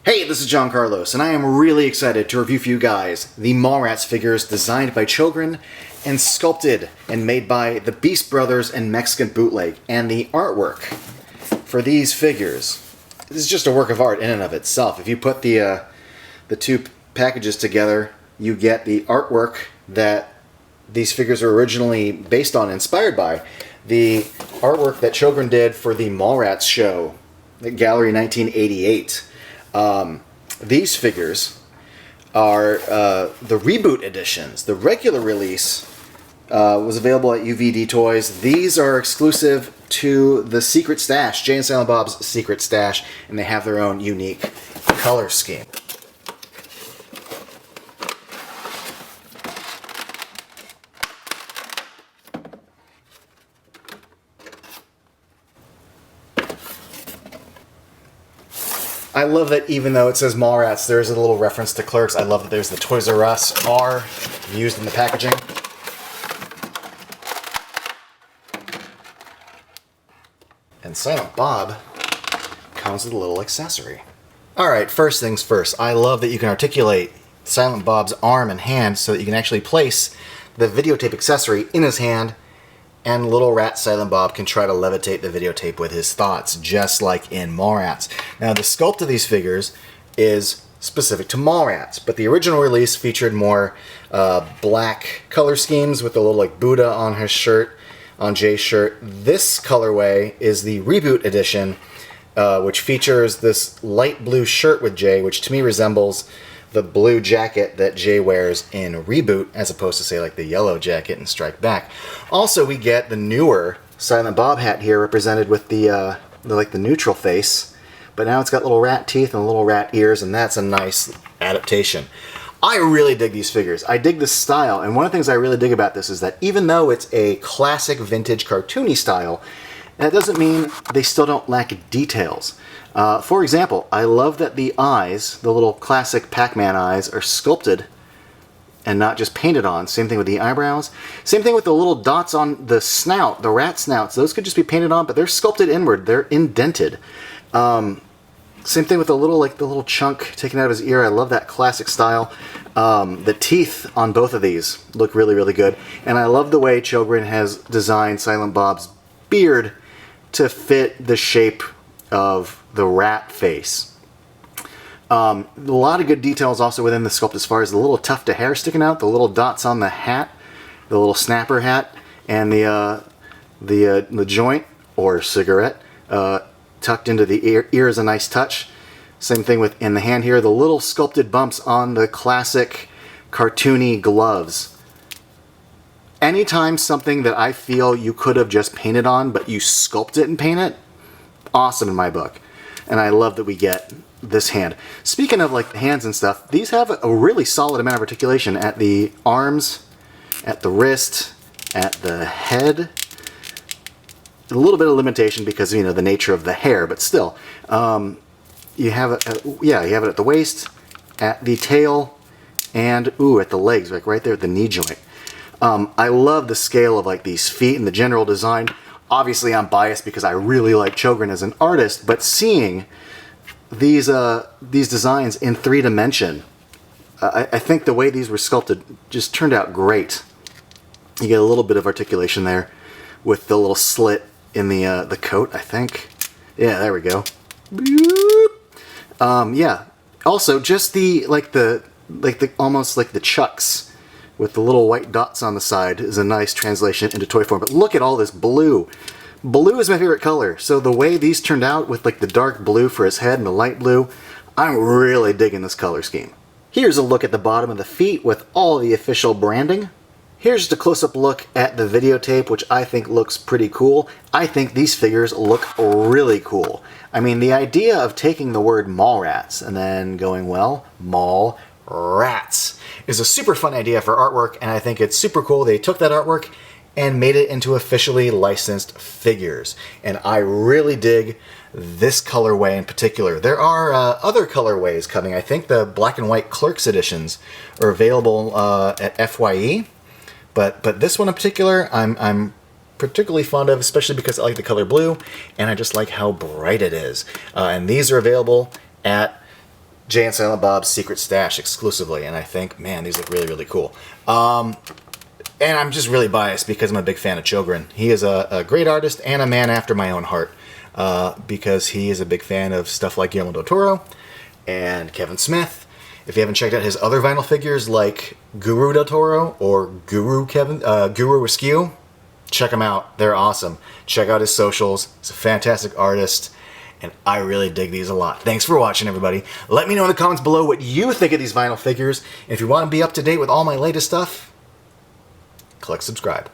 Hey, this is John Carlos, and I am really excited to review for you guys the MallRats figures designed by Chogrin and sculpted and made by the Beast Brothers and Mexican Bootleg. And the artwork for these figures, this is just a work of art in and of itself. If you put the two packages together, you get the artwork that these figures are originally based on, inspired by. The artwork that Chogrin did for the MallRats show at Gallery 1988. These figures are the Reboot editions. The regular release was available at UVD Toys. These are exclusive to the Secret Stash, Jay and Silent Bob's Secret Stash, and they have their own unique color scheme. I love that even though it says MallRats, there is a little reference to Clerks. I love that there's the Toys R Us R used in the packaging. And Silent Bob comes with a little accessory. Alright, first things first. I love that you can articulate Silent Bob's arm and hand so that you can actually place the videotape accessory in his hand, and little rat Silent Bob can try to levitate the videotape with his thoughts, just like in MallRats. Now, the sculpt of these figures is specific to MallRats, but the original release featured more black color schemes with a little like Buddha on his shirt, on Jay's shirt. This colorway is the Reboot edition, which features this light blue shirt with Jay, which to me resembles the blue jacket that Jay wears in Reboot, as opposed to, say, like the yellow jacket in Strike Back. Also, we get the newer Silent Bob hat here, represented with the neutral face, but now it's got little rat teeth and little rat ears, and that's a nice adaptation. I really dig these figures. I dig this style, and one of the things I really dig about this is that even though it's a classic vintage cartoony style, that doesn't mean they still don't lack details. For example, I love that the eyes, the little classic Pac-Man eyes, are sculpted and not just painted on. Same thing with the eyebrows. Same thing with the little dots on the snout, the rat snouts. Those could just be painted on, but they're sculpted inward. They're indented. Same thing with the little chunk taken out of his ear. I love that classic style. The teeth on both of these look really, really good. And I love the way Chogrin has designed Silent Bob's beard to fit the shape of the rat face. A lot of good details also within the sculpt as far as the little tuft of hair sticking out, the little dots on the hat, the little snapper hat, and the joint or cigarette tucked into the ear is a nice touch. Same thing with in the hand here, the little sculpted bumps on the classic cartoony gloves. Anytime something that I feel you could have just painted on, but you sculpt it and paint it, awesome in my book. And I love that we get this hand. Speaking of like the hands and stuff, these have a really solid amount of articulation at the arms, at the wrist, at the head. A little bit of limitation because, you know, the nature of the hair, but still. You have it, you have it at the waist, at the tail, and at the legs, like right there at the knee joint. I love the scale of like these feet and the general design. Obviously, I'm biased because I really like Chogrin as an artist, but seeing these designs in 3D, I think the way these were sculpted just turned out great. You get a little bit of articulation there with the little slit in the coat, I think. Yeah, there we go. Yeah. Also, just almost like the chucks with the little white dots on the side is a nice translation into toy form. But look at all this blue. Blue is my favorite color. So the way these turned out with like the dark blue for his head and the light blue, I'm really digging this color scheme. Here's a look at the bottom of the feet with all the official branding. Here's just a close-up look at the videotape, which I think looks pretty cool. I think these figures look really cool. I mean, the idea of taking the word MallRats and then going, well, MallRats is a super fun idea for artwork, and I think it's super cool they took that artwork and made it into officially licensed figures. And I really dig this colorway in particular. There are other colorways coming. I think the black and white Clerks editions are available at FYE, but this one in particular I'm particularly fond of, especially because I like the color blue, and I just like how bright it is. And these are available at Jay and Silent Bob's Secret Stash exclusively, and I think, man, these look really, really cool. And I'm just really biased because I'm a big fan of Chogrin. He is a great artist and a man after my own heart, because he is a big fan of stuff like Guillermo del Toro and Kevin Smith. If you haven't checked out his other vinyl figures like Guru del Toro or Guru Askew, check them out. They're awesome. Check out his socials. He's a fantastic artist, and I really dig these a lot. Thanks for watching, everybody. Let me know in the comments below what you think of these vinyl figures. And if you want to be up to date with all my latest stuff, click subscribe.